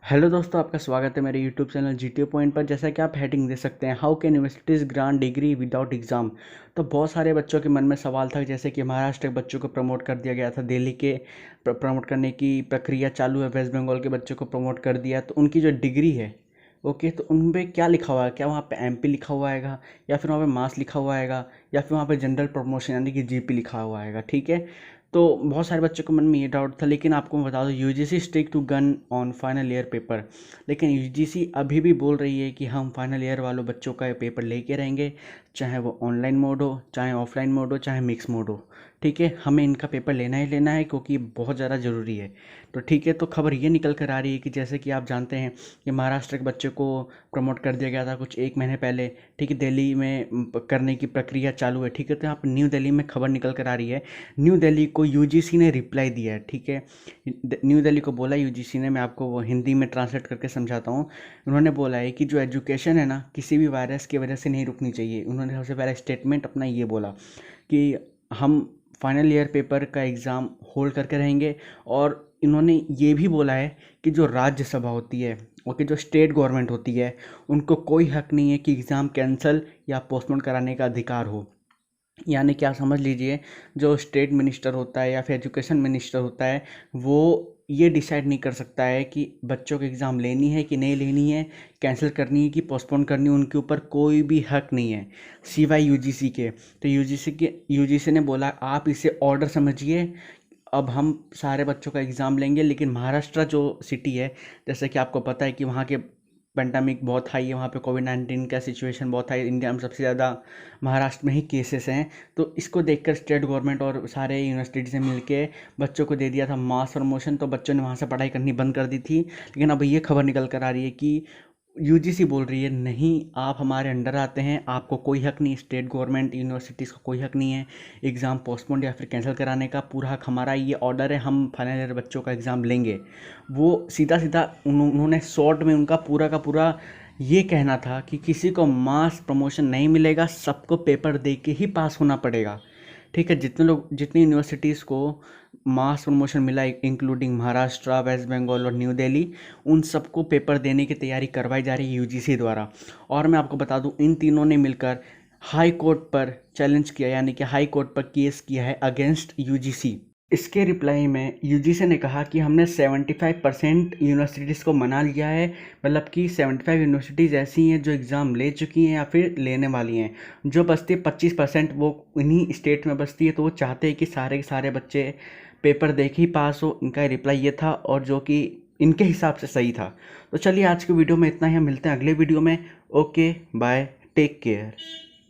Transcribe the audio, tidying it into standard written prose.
Hello दोस्तों, आपका स्वागत है मेरे यूट्यूब चैनल जीटीओ पॉइंट पर। जैसा कि आप हेडिंग देख सकते हैं, how can universities grant degree without exam. तो बहुत सारे बच्चों के मन में सवाल था, जैसे कि महाराष्ट्र के बच्चों को प्रमोट कर दिया गया था, दिल्ली के प्रमोट करने की प्रक्रिया चालू है, वेस्ट बंगाल के बच्चों को प्रमोट कर दिया, तो उनकी जो डिग्री है ओके, तो उन पे क्या लिखा हुआ है, क्या वहाँ पे एमपी लिखा हुआ आएगा, या फिर वहाँ पे मास लिखा हुआ आएगा, या फिर वहाँ पे जनरल प्रमोशन यानी कि जीपी लिखा हुआ आएगा। ठीक है, तो बहुत सारे बच्चों के मन में ये डाउट था, लेकिन आपको मैं बता दूं, UGC stick to gun on final year paper. लेकिन यूजीसी अभी भी बोल रही है कि हम फाइनल ईयर वालों बच्चों का ये पेपर लेके रहेंगे, चाहे वो ऑनलाइन मोड हो, चाहे ऑफलाइन मोड हो, चाहे मिक्स मोड हो। ठीक है, हमें इनका पेपर लेना ही लेना है, क्योंकि ये बहुत ज़्यादा ज़रूरी है। तो ठीक है, तो खबर ये निकल कर आ रही है कि जैसे कि आप जानते हैं कि महाराष्ट्र के बच्चे को प्रमोट कर दिया गया था कुछ एक महीने पहले। ठीक है, दिल्ली में करने की प्रक्रिया चालू है। ठीक है, तो यहाँ पर न्यू दिल्ली में खबर निकल कर आ रही है, न्यू दिल्ली को यूजीसी ने रिप्लाई दिया है। ठीक है, न्यू दिल्ली को बोला यूजीसी ने, मैं आपको वो हिंदी में ट्रांसलेट करके समझाता हूँ। उन्होंने बोला है कि जो एजुकेशन है ना, किसी भी वायरस की वजह से नहीं रुकनी चाहिए। उन्होंने सबसे पहला स्टेटमेंट अपना ये बोला कि हम फाइनल ईयर पेपर का एग्ज़ाम होल्ड करके रहेंगे। और इन्होंने ये भी बोला है कि जो राज्यसभा होती है, ओके, जो स्टेट गवर्नमेंट होती है, उनको कोई हक नहीं है कि एग्ज़ाम कैंसिल या पोस्टपोन कराने का अधिकार हो। यानी क्या, समझ लीजिए, जो स्टेट मिनिस्टर होता है या फिर एजुकेशन मिनिस्टर होता है, वो ये डिसाइड नहीं कर सकता है कि बच्चों की एग्ज़ाम लेनी है कि नहीं लेनी है, कैंसिल करनी है कि पोस्टपोन करनी है। उनके ऊपर कोई भी हक नहीं है सिवाय यूजीसी के। तो यूजीसी ने बोला आप इसे ऑर्डर समझिए, अब हम सारे बच्चों का एग्ज़ाम लेंगे। लेकिन महाराष्ट्र जो सिटी है, जैसे कि आपको पता है कि वहाँ के पेंडेमिक बहुत हाई है, वहाँ पे कोविड-19 का सिचुएशन बहुत हाई, इंडिया में सबसे ज़्यादा महाराष्ट्र में ही केसेस हैं। तो इसको देखकर स्टेट गवर्नमेंट और सारे यूनिवर्सिटीज़ ने मिलके बच्चों को दे दिया था मास प्रमोशन। तो बच्चों ने वहाँ से पढ़ाई करनी बंद कर दी थी। लेकिन अब ये खबर निकल कर आ रही है कि यूजीसी बोल रही है नहीं, आप हमारे अंडर आते हैं, आपको कोई हक नहीं, स्टेट गवर्नमेंट यूनिवर्सिटीज़ को कोई हक नहीं है एग्ज़ाम पोस्टपोन या फिर कैंसिल कराने का। पूरा हक हमारा, ये ऑर्डर है, हम फाइनल ईयर बच्चों का एग्ज़ाम लेंगे। वो सीधा सीधा उन्होंने शॉर्ट में उनका पूरा का पूरा ये कहना था कि किसी को मास प्रमोशन नहीं मिलेगा, सबको पेपर दे के ही पास होना पड़ेगा। ठीक है, जितनी यूनिवर्सिटीज़ को मास प्रमोशन मिला, इंक्लूडिंग महाराष्ट्र, वेस्ट बंगाल और न्यू दिल्ली, उन सबको पेपर देने की तैयारी करवाई जा रही है यूजीसी द्वारा। और मैं आपको बता दूं, इन तीनों ने मिलकर हाई कोर्ट पर चैलेंज किया, यानी कि हाई कोर्ट पर केस किया है अगेंस्ट यूजीसी। इसके रिप्लाई में यूजीसी ने कहा कि हमने 75% यूनिवर्सिटीज़ को मना लिया है, मतलब कि 75 यूनिवर्सिटीज़ ऐसी हैं जो एग्ज़ाम ले चुकी हैं या फिर लेने वाली हैं। जो बचती है 25%, वो इन्हीं स्टेट में बचती है। तो वो चाहते हैं कि सारे के सारे बच्चे पेपर दे के ही पास हो। इनका रिप्लाई ये था, और जो कि इनके हिसाब से सही था। तो चलिए, आज की वीडियो में इतना ही, हम मिलते हैं अगले वीडियो में। Okay bye, take care.